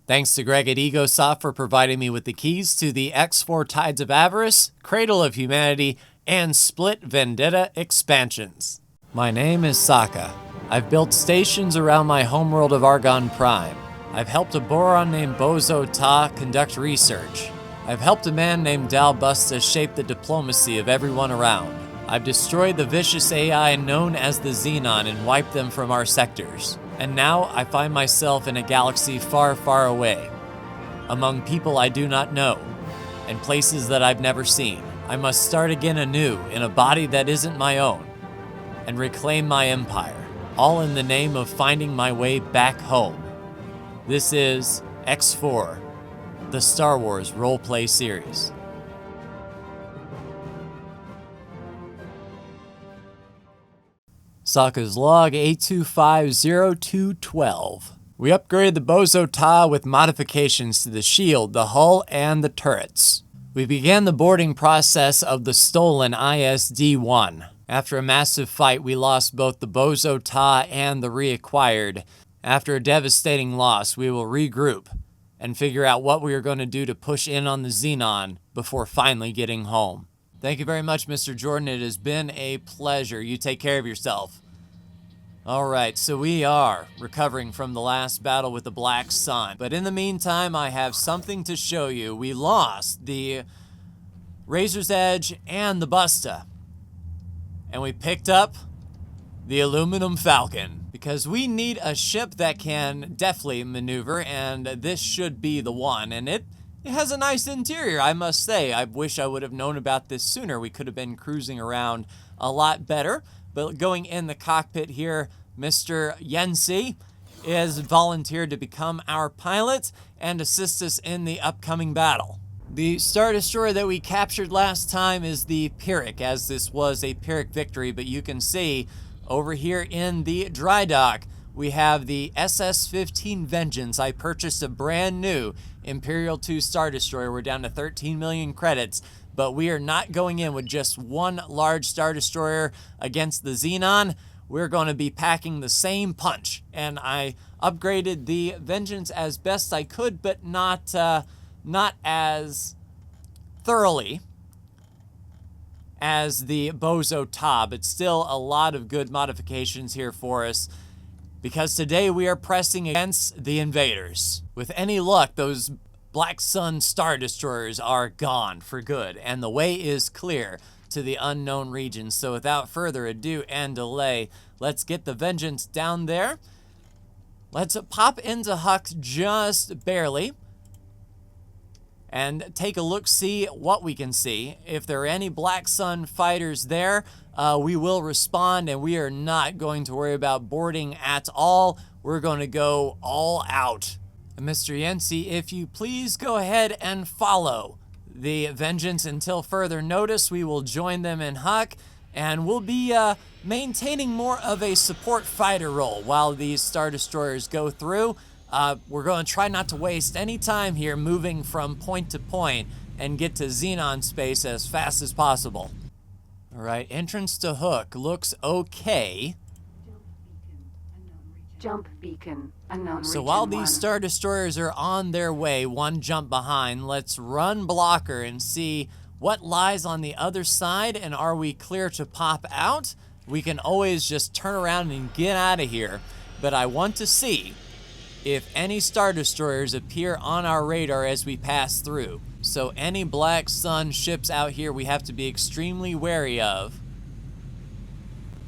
Thanks to Greg at EgoSoft for providing me with the keys to the X4 Tides of Avarice, Cradle of Humanity, and Split Vendetta expansions. My name is Sokka. I've built stations around my homeworld of Argon Prime. I've helped a Boron named Bozo Ta conduct research. I've helped a man named Dal Busta shape the diplomacy of everyone around. I've destroyed the vicious AI known as the Xenon and wiped them from our sectors. And now I find myself in a galaxy far, far away, among people I do not know, and places that I've never seen. I must start again anew in a body that isn't my own, and reclaim my empire, all in the name of finding my way back home. This is X4, the Star Wars roleplay series. Sokka's log 8250212. We upgraded the Bozo Ta with modifications to the shield, the hull, and the turrets. We began the boarding process of the stolen ISD-1. After a massive fight, we lost both the Bozo Ta and the reacquired. After a devastating loss, we will regroup and figure out what we are going to do to push in on the Xenon before finally getting home. Thank you very much, Mr. Jordan. It has been a pleasure. You take care of yourself. All right, so we are recovering from the last battle with the Black Sun. But in the meantime, I have something to show you. We lost the Razor's Edge and the Busta. And we picked up the Aluminum Falcon. Because we need a ship that can deftly maneuver, and this should be the one. And it has a nice interior, I must say. I wish I would have known about this sooner. We could have been cruising around a lot better. But going in the cockpit here, Mr. Yensi is volunteered to become our pilot and assist us in the upcoming battle. The Star Destroyer that we captured last time is the Pyrrhic, as this was a Pyrrhic victory. But you can see over here in the dry dock, we have the SS-15 Vengeance. I purchased a brand new Imperial II Star Destroyer. We're down to 13 million credits, but we are not going in with just one large Star Destroyer against the Xenon. We're going to be packing the same punch, and I upgraded the Vengeance as best I could, but not as thoroughly as the Bozo Ta, but still a lot of good modifications here for us, because today we are pressing against the invaders. With any luck, those Black Sun Star Destroyers are gone for good, and the way is clear to the unknown region. So without further ado and delay, let's get the Vengeance down there. Let's pop into Huck just barely and take a look, see what we can see. If there are any Black Sun fighters there, we will respond, and we are not going to worry about boarding at all. We're going to go all out. Mr. Yensi, if you please go ahead and follow the Vengeance until further notice. We will join them in Huck, and we'll be maintaining more of a support fighter role while these Star Destroyers go through. We're going to try not to waste any time here moving from point to point and get to Xenon space as fast as possible. All right, entrance to Hook looks okay. Jump beacon, unknown region. So while these Star Destroyers are on their way, one jump behind, let's run blocker and see what lies on the other side, and are we clear to pop out? We can always just turn around and get out of here, but I want to see if any Star Destroyers appear on our radar as we pass through. So any Black Sun ships out here we have to be extremely wary of.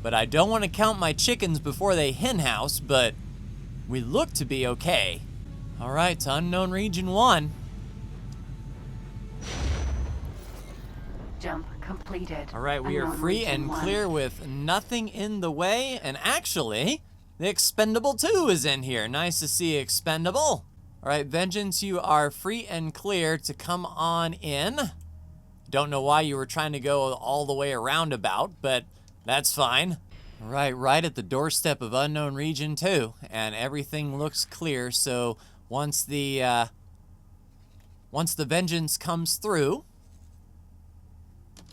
But I don't want to count my chickens before they henhouse, but we look to be okay. All right, to Unknown Region 1. Jump completed. All right, we are free and clear with nothing in the way. And actually, the Expendable 2 is in here. Nice to see Expendable. All right, Vengeance, you are free and clear to come on in. Don't know why you were trying to go all the way around about, but that's fine. All right at the doorstep of Unknown Region 2, and everything looks clear. So once the Vengeance comes through,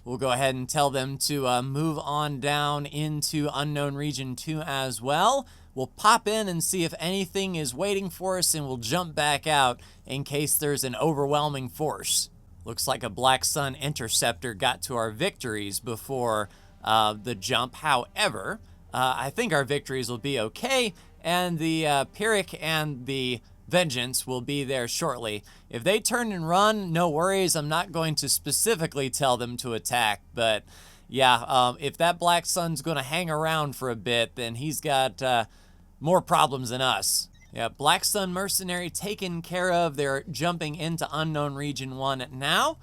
we'll go ahead and tell them to move on down into Unknown Region 2 as well. We'll pop in and see if anything is waiting for us, and we'll jump back out in case there's an overwhelming force. Looks like a Black Sun interceptor got to our victories before the jump. However, I think our victories will be okay, and the Pyrrhic and the Vengeance will be there shortly. If they turn and run, no worries. I'm not going to specifically tell them to attack, but yeah, if that Black Sun's going to hang around for a bit, then he's got more problems than us. Yeah, Black Sun Mercenary taken care of. They're jumping into Unknown Region 1 now.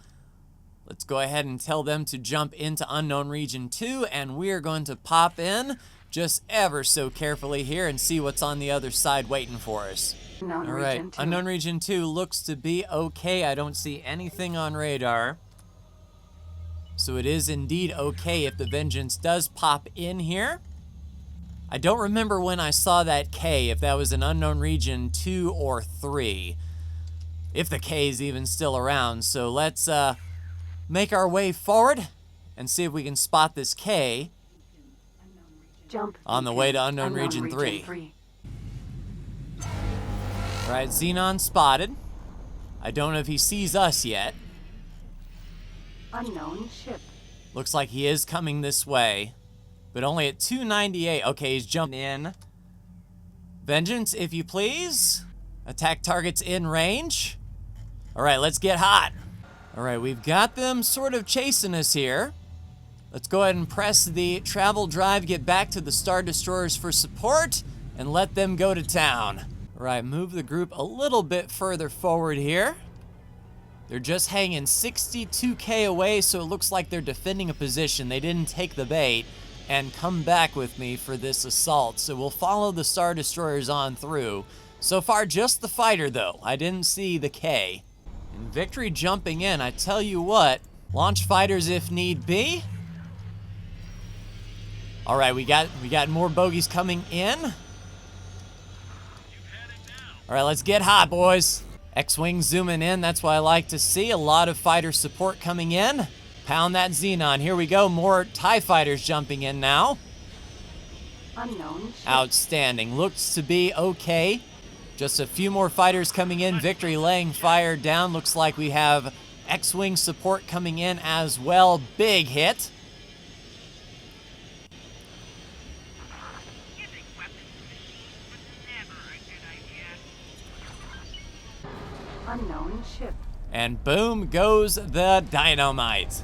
Let's go ahead and tell them to jump into Unknown Region 2, and we're going to pop in just ever so carefully here and see what's on the other side waiting for us. All right, Unknown Region 2 looks to be okay. I don't see anything on radar. So it is indeed okay if the Vengeance does pop in here. I don't remember when I saw that K, if that was an Unknown Region 2 or 3. If the K is even still around. So let's make our way forward and see if we can spot this K on the way to Unknown Region 3. All right, Xenon spotted. I don't know if he sees us yet. Unknown ship. Looks like he is coming this way, but only at 298. Okay, he's jumping in. Vengeance, if you please. Attack targets in range. All right, let's get hot. All right, we've got them sort of chasing us here. Let's go ahead and press the travel drive, get back to the Star Destroyers for support, and let them go to town. All right, move the group a little bit further forward here. They're just hanging 62K away, so it looks like they're defending a position. They didn't take the bait and come back with me for this assault, so we'll follow the Star Destroyers on through. So far, just the fighter, though. I didn't see the K. And Victory jumping in. I tell you what, launch fighters if need be. All right, we got more bogeys coming in. All right, let's get hot, boys. X-Wing zooming in, that's what I like to see. A lot of fighter support coming in. Pound that Xenon. Here we go, more TIE fighters jumping in now. Unknown ship. Outstanding, looks to be okay. Just a few more fighters coming in. Victory laying fire down. Looks like we have X-Wing support coming in as well. Big hit. Unknown ship. And boom goes the dynamite.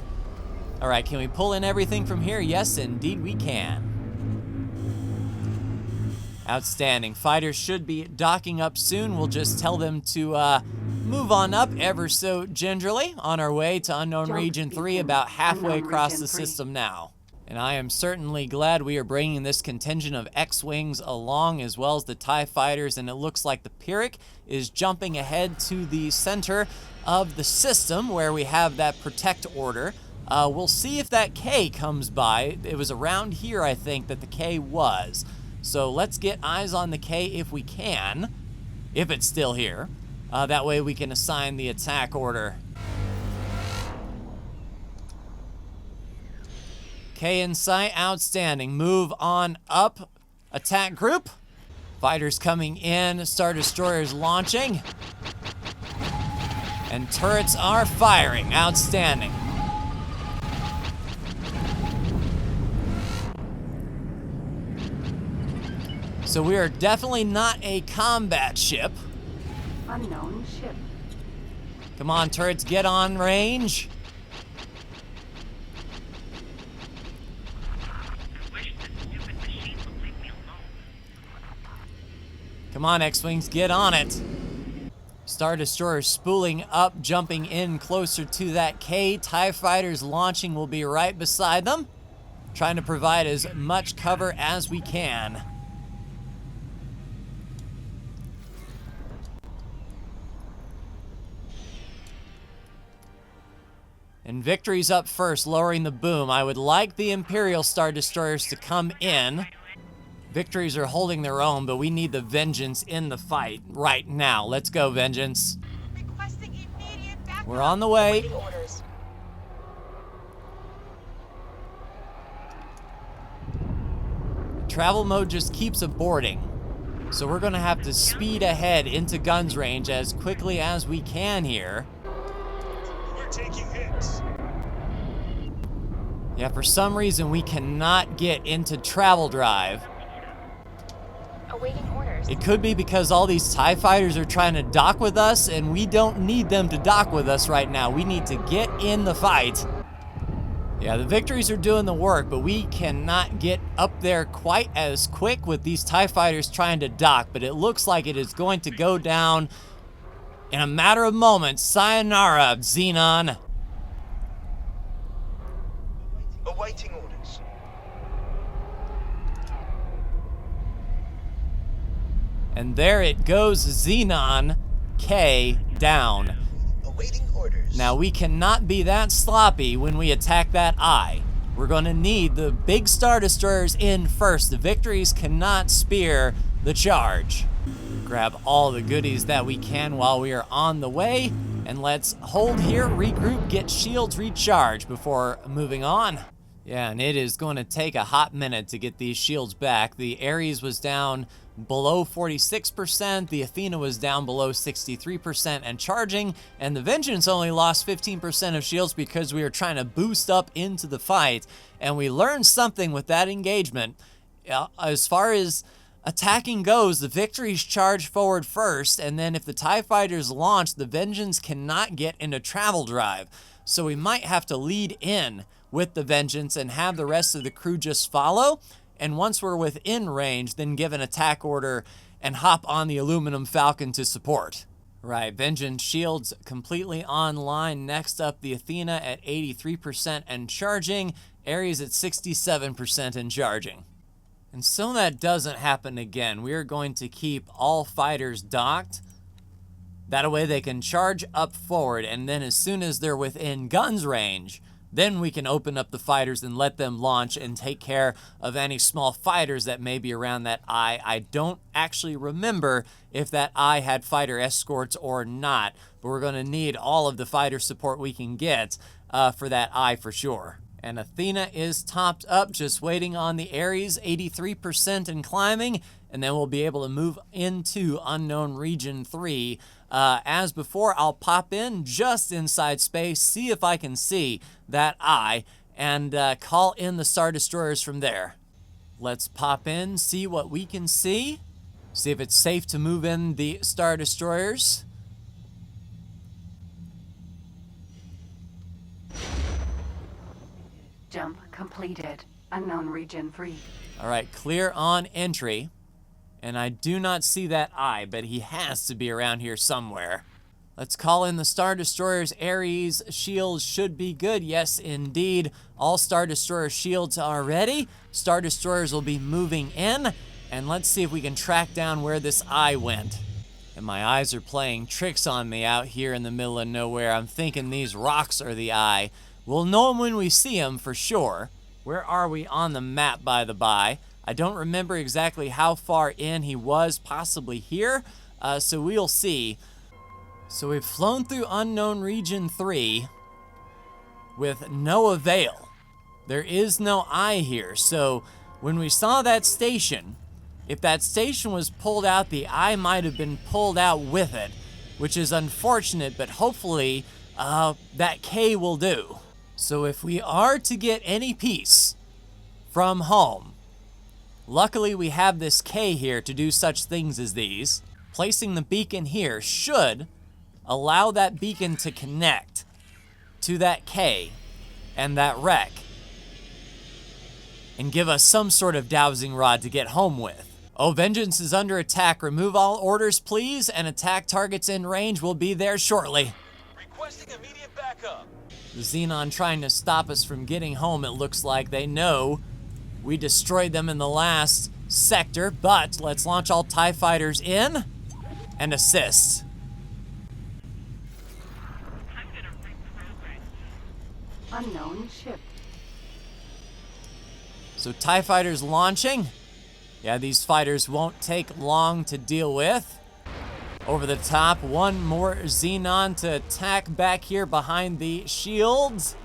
All right, can we pull in everything from here? Yes, indeed we can. Outstanding. Fighters should be docking up soon. We'll just tell them to move on up ever so gingerly on our way to Unknown Region 3, about halfway across the system now. And I am certainly glad we are bringing this contingent of X-Wings along, as well as the TIE fighters, and it looks like the Pyrrhic is jumping ahead to the center of the system where we have that protect order. We'll see if that K comes by. It was around here, I think, that the K was. So let's get eyes on the K if we can, if it's still here. That way we can assign the attack order. K in sight, outstanding. Move on up. Attack group. Fighters coming in, Star Destroyers launching. And turrets are firing, outstanding. So we are definitely not a combat ship. Unknown ship. Come on, turrets, get on range. Come on, X-Wings, get on it. Star Destroyers spooling up, jumping in closer to that K. TIE fighters launching will be right beside them, trying to provide as much cover as we can. And Victory's up first, lowering the boom. I would like the Imperial Star Destroyers to come in. Victories are holding their own, but we need the Vengeance in the fight right now. Let's go, Vengeance. We're on the way. Travel mode just keeps aborting. So we're gonna have to speed ahead into guns range as quickly as we can here. We're taking hits. Yeah, for some reason we cannot get into travel drive. Awaiting orders. It could be because all these TIE fighters are trying to dock with us, and we don't need them to dock with us right now. We need to get in the fight. Yeah, the victories are doing the work, but we cannot get up there quite as quick with these TIE fighters trying to dock, but it looks like it is going to go down in a matter of moments. Sayonara, Xenon. Awaiting orders. And there it goes, Xenon K down. Awaiting orders. Now we cannot be that sloppy when we attack that eye. We're gonna need the big Star Destroyers in first. The victories cannot spear the charge. Grab all the goodies that we can while we are on the way, and let's hold here, regroup, get shields recharged before moving on. Yeah, and it is going to take a hot minute to get these shields back. The Ares was down below 46%, the Athena was down below 63% and charging, and the Vengeance only lost 15% of shields because we were trying to boost up into the fight, and we learned something with that engagement. As far as attacking goes, the victories charge forward first, and then if the TIE fighters launch, the Vengeance cannot get into travel drive. So we might have to lead in with the Vengeance and have the rest of the crew just follow. And once we're within range, then give an attack order and hop on the Aluminum Falcon to support. Right, Vengeance shields completely online. Next up, the Athena at 83% and charging. Ares at 67% and charging. And so that doesn't happen again, we are going to keep all fighters docked. That way they can charge up forward, and then as soon as they're within guns range, then we can open up the fighters and let them launch and take care of any small fighters that may be around that eye. I don't actually remember if that eye had fighter escorts or not, but we're going to need all of the fighter support we can get for that eye for sure. And Athena is topped up, just waiting on the Ares, 83% and climbing, and then we'll be able to move into Unknown Region 3. As before, I'll pop in just inside space, see if I can see that eye, and call in the Star Destroyers from there. Let's pop in, see what we can see if it's safe to move in the Star Destroyers. Jump completed. Unknown Region 3. All right, clear on entry. And I do not see that eye, but he has to be around here somewhere. Let's call in the Star Destroyers. Ares shields should be good. Yes, indeed. All Star Destroyer shields are ready. Star Destroyers will be moving in. And let's see if we can track down where this eye went. And my eyes are playing tricks on me out here in the middle of nowhere. I'm thinking these rocks are the eye. We'll know them when we see them for sure. Where are we on the map, by the by? I don't remember exactly how far in he was, possibly here, so we'll see. So we've flown through Unknown Region 3 with no avail. There is no eye here, so when we saw that station, if that station was pulled out, the eye might have been pulled out with it, which is unfortunate, but hopefully that K will do. So if we are to get any peace from home, luckily we have this K here to do such things as these. Placing the beacon here should allow that beacon to connect to that K and that wreck and give us some sort of dowsing rod to get home with. Oh, Vengeance is under attack. Remove all orders, please, and attack targets in range will be there shortly. Requesting immediate backup. The Xenon trying to stop us from getting home, it looks like. They know we destroyed them in the last sector, but let's launch all TIE fighters in and assist. Unknown ship. So TIE fighters launching. Yeah, these fighters won't take long to deal with. Over the top, one more Xenon to attack back here behind the shields.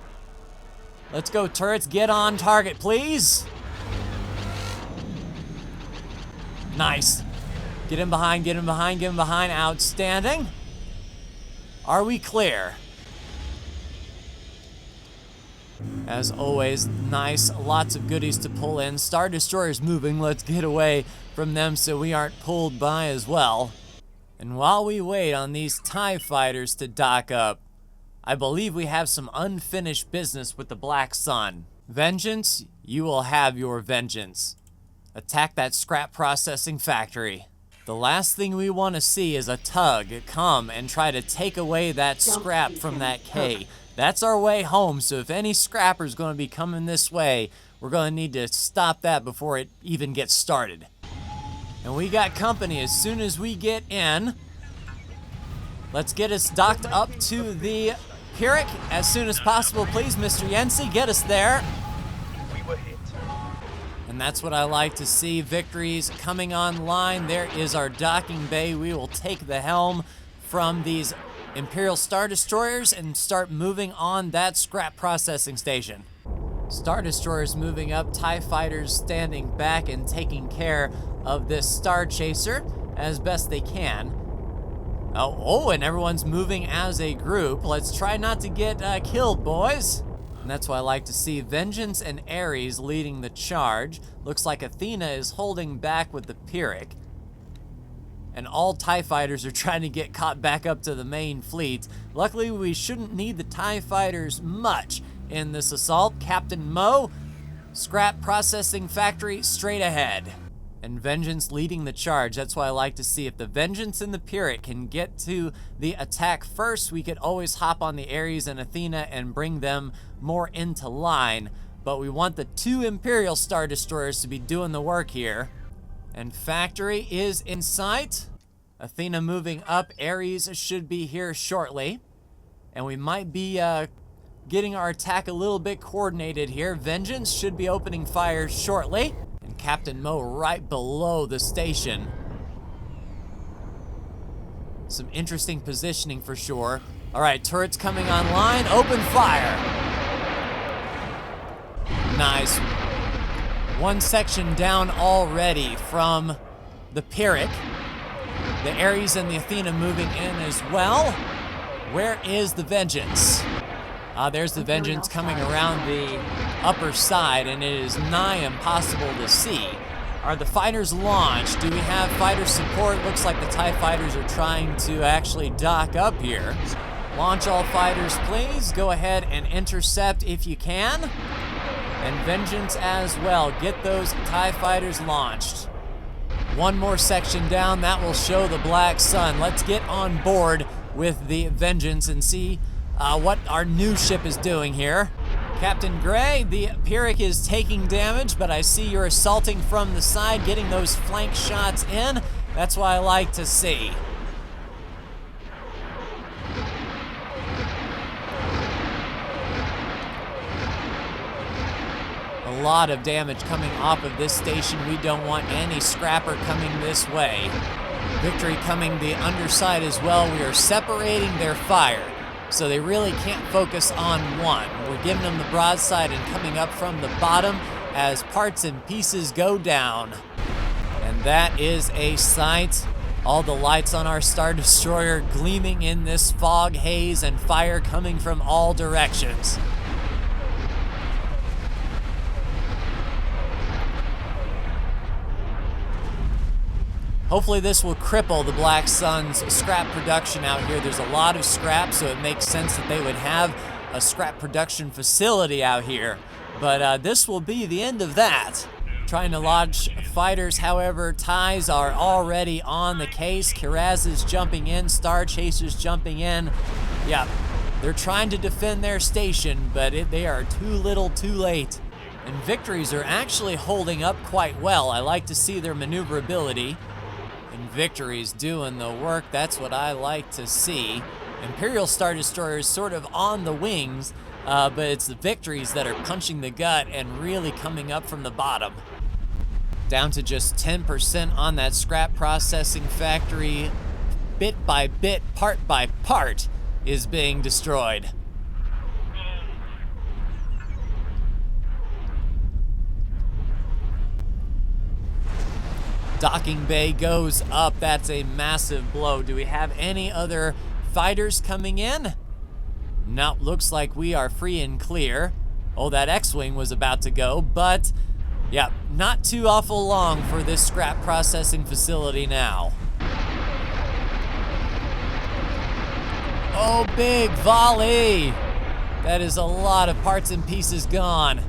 Let's go, turrets, get on target, please. Nice. Get in behind, get in behind, get in behind. Outstanding. Are we clear? As always, nice. Lots of goodies to pull in. Star Destroyer's moving. Let's get away from them so we aren't pulled by as well. And while we wait on these TIE fighters to dock up, I believe we have some unfinished business with the Black Sun. Vengeance, you will have your vengeance. Attack that scrap processing factory. The last thing we want to see is a tug come and try to take away that scrap from that K. That's our way home, so if any scrapper's going to be coming this way, we're going to need to stop that before it even gets started. And we got company as soon as we get in. Let's get us docked up to the Pyrrhic as soon as possible, please, Mr. Yancey. Get us there. We were hit. And that's what I like to see. Victories coming online. There is our docking bay. We will take the helm from these Imperial Star Destroyers and start moving on that scrap processing station. Star Destroyers moving up, TIE Fighters standing back and taking care of this Star Chaser as best they can. Oh, and everyone's moving as a group. Let's try not to get killed, boys. And that's why I like to see Vengeance and Ares leading the charge. Looks like Athena is holding back with the Pyrrhic. And all TIE Fighters are trying to get caught back up to the main fleet. Luckily, we shouldn't need the TIE Fighters much in this assault. Captain Mo, scrap processing factory straight ahead. And Vengeance leading the charge. That's why I like to see if the Vengeance and the Pyrrhic can get to the attack first, we could always hop on the Ares and Athena and bring them more into line. But we want the two Imperial Star Destroyers to be doing the work here. And factory is in sight. Athena moving up. Ares should be here shortly. And we might be getting our attack a little bit coordinated here. Vengeance should be opening fire shortly. And Captain Mo right below the station. Some interesting positioning for sure. All right, turrets coming online. Open fire. Nice. One section down already from the Pyrrhic. The Ares and the Athena moving in as well. Where is the Vengeance? There's the Vengeance coming around the upper side, and it is nigh impossible to see. Are the fighters launched? Do we have fighter support? Looks like the TIE Fighters are trying to actually dock up here. Launch all fighters, please. Go ahead and intercept if you can. And Vengeance as well. Get those TIE Fighters launched. One more section down. That will show the Black Sun. Let's get on board with the Vengeance and see what our new ship is doing here. Captain Gray, the Pyrrhic is taking damage, but I see you're assaulting from the side, getting those flank shots in. That's what I like to see. A lot of damage coming off of this station. We don't want any scrapper coming this way. Victory coming the underside as well. We are separating their fire, so they really can't focus on one. We're giving them the broadside and coming up from the bottom as parts and pieces go down. And that is a sight. All the lights on our Star Destroyer gleaming in this fog haze and fire coming from all directions. Hopefully this will cripple the Black Sun's scrap production out here. There's a lot of scrap, so it makes sense that they would have a scrap production facility out here. But this will be the end of that. Trying to launch fighters, however, TIEs are already on the case. Kiraz is jumping in, Star Chaser's jumping in. Yeah, they're trying to defend their station, but they are too little too late. And victories are actually holding up quite well. I like to see their maneuverability. And Victory's doing the work. That's what I like to see. Imperial Star Destroyers sort of on the wings, but it's the Victories that are punching the gut and really coming up from the bottom. Down to just 10% on that scrap processing factory. Bit by bit, part by part, is being destroyed. Docking bay goes up. That's a massive blow. Do we have any other fighters coming in? No, looks like we are free and clear. Oh, that X-Wing was about to go, but yeah, not too awful long for this scrap processing facility now. Oh, big volley. That is a lot of parts and pieces gone.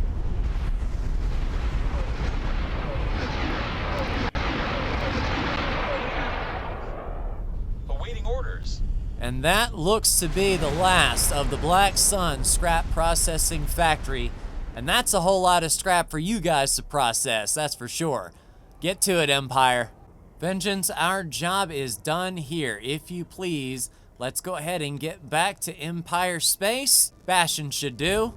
Awaiting orders. And that looks to be the last of the Black Sun scrap processing factory. And that's a whole lot of scrap for you guys to process, that's for sure. Get to it, Empire. Vengeance, our job is done here. If you please, let's go ahead and get back to Empire space. Bastion should do.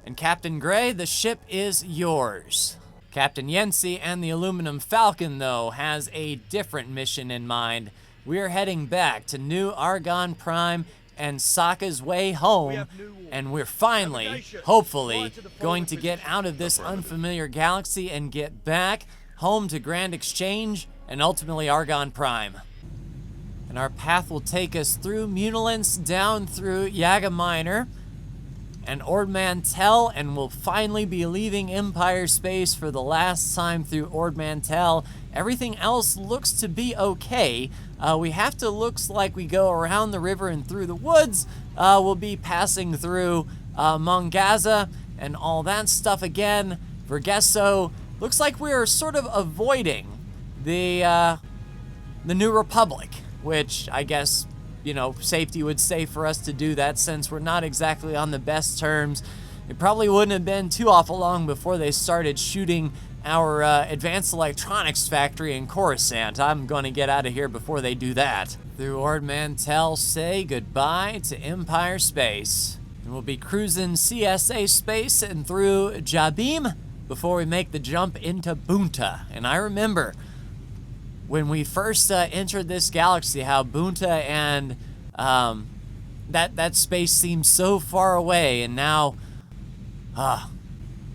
And Captain Gray, the ship is yours. Captain Yancey and the Aluminum Falcon, though, has a different mission in mind. We're heading back to New Argon Prime and Sokka's way home, and we're finally, hopefully, going to get out of this unfamiliar galaxy and get back home to Grand Exchange and ultimately Argon Prime. And our path will take us through Munilence, down through Yaga Minor and Ord Mantell, and we'll finally be leaving Empire space for the last time through Ord Mantell. Everything else looks to be okay. We have to, looks like we go around the river and through the woods. We'll be passing through Mongaza and all that stuff again. Vergesso, looks like we're sort of avoiding the New Republic, which I guess, you know, safety would say for us to do that since we're not exactly on the best terms. It probably wouldn't have been too awful long before they started shooting our advanced electronics factory in Coruscant. I'm going to get out of here before they do that. Through Ord Mantell, say goodbye to Empire space. And we'll be cruising CSA space and through Jabim before we make the jump into Bunta. And I remember when we first entered this galaxy, how Bunta and that space seemed so far away, and now,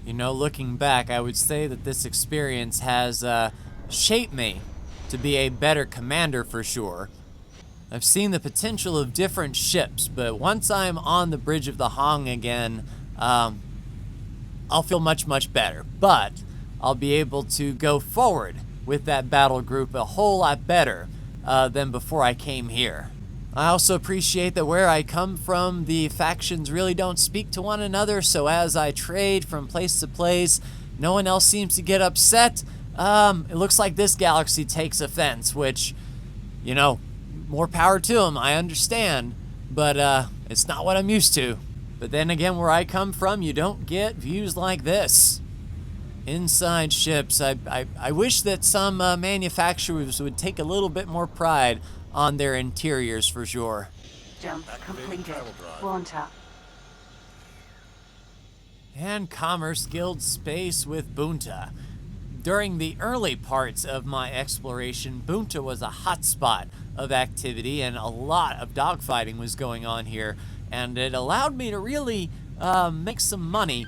you know, looking back, I would say that this experience has shaped me to be a better commander for sure. I've seen the potential of different ships, but once I'm on the Bridge of the Hong again, I'll feel much, much better. But I'll be able to go forward with that battle group a whole lot better than before I came here. I also appreciate that where I come from, the factions really don't speak to one another, so as I trade from place to place, no one else seems to get upset. It looks like this galaxy takes offense, which, you know, more power to them, I understand, but it's not what I'm used to. But then again, where I come from, you don't get views like this. Inside ships, I wish that some manufacturers would take a little bit more pride on their interiors for sure. Jump completed. Launch up. And Commerce Guild space with Bunta. During the early parts of my exploration, Bunta was a hotspot of activity and a lot of dogfighting was going on here, and it allowed me to really make some money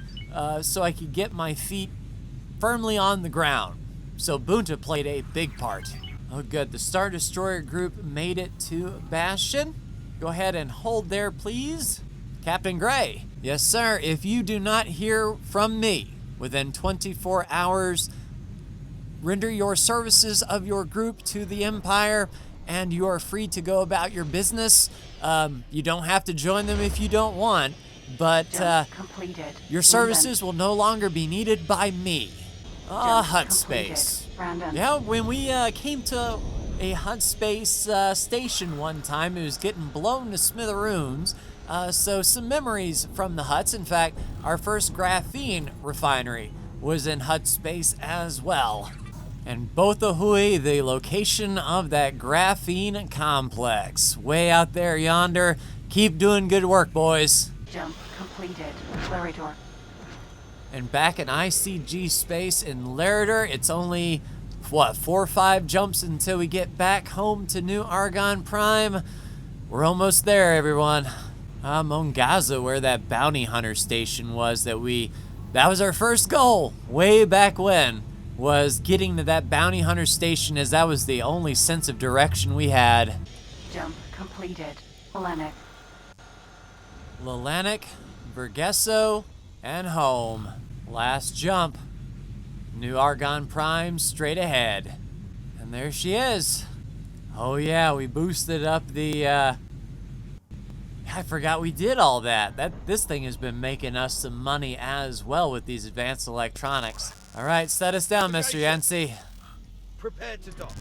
so I could get my feet firmly on the ground. So Bunta played a big part. Oh good, the Star Destroyer group made it to Bastion. Go ahead and hold there, please. Captain Gray. Yes, sir, if you do not hear from me within 24 hours, render your services of your group to the Empire and you are free to go about your business. You don't have to join them if you don't want, but completed. your services will no longer be needed by me. Hut space. Brandon. Yeah, when we came to a hut space station one time, it was getting blown to smithereens. So some memories from the huts. In fact, our first graphene refinery was in hut space as well. And Botahui, the location of that graphene complex. Way out there yonder. Keep doing good work, boys. Jump completed. Claridor. And back in ICG space in Laridor, it's only, what, 4 or 5 jumps until we get back home to New Argon Prime. We're almost there, everyone. Mongaza, where that bounty hunter station was that was our first goal way back when was getting to that bounty hunter station, as that was the only sense of direction we had. Jump completed. Lenick. Lelanik, Vergesso, and home. Last jump. New Argon Prime straight ahead. And there she is. Oh yeah, we boosted up the, I forgot we did all that. This thing has been making us some money as well with these advanced electronics. All right, set us down, Mr. Yancey. Prepare to dock.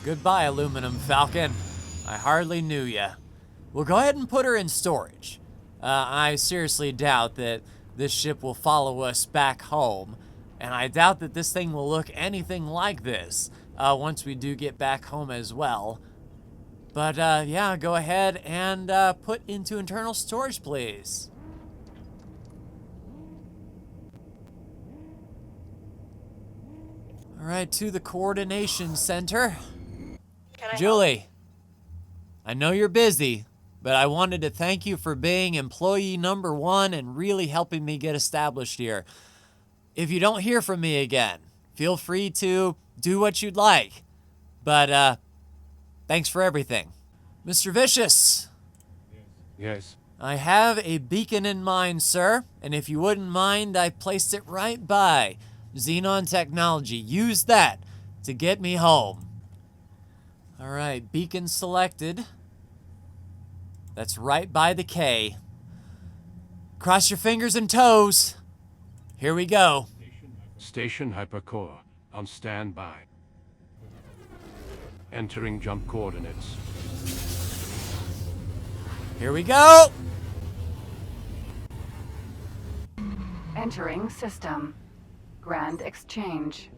Goodbye, Aluminum Falcon. I hardly knew ya. We'll go ahead and put her in storage. I seriously doubt that this ship will follow us back home, and I doubt that this thing will look anything like this once we do get back home as well. But yeah, go ahead and put into internal storage, please. All right, to the coordination center. Julie, I know you're busy, but I wanted to thank you for being employee number 1 and really helping me get established here. If you don't hear from me again, feel free to do what you'd like. But thanks for everything. Mr. Vicious. Yes. I have a beacon in mind, sir, and if you wouldn't mind, I placed it right by Xenon Technology. Use that to get me home. All right, beacon selected. That's right by the K. Cross your fingers and toes. Here we go. Station Hypercore on standby. Entering jump coordinates. Here we go. Entering system. Grand exchange.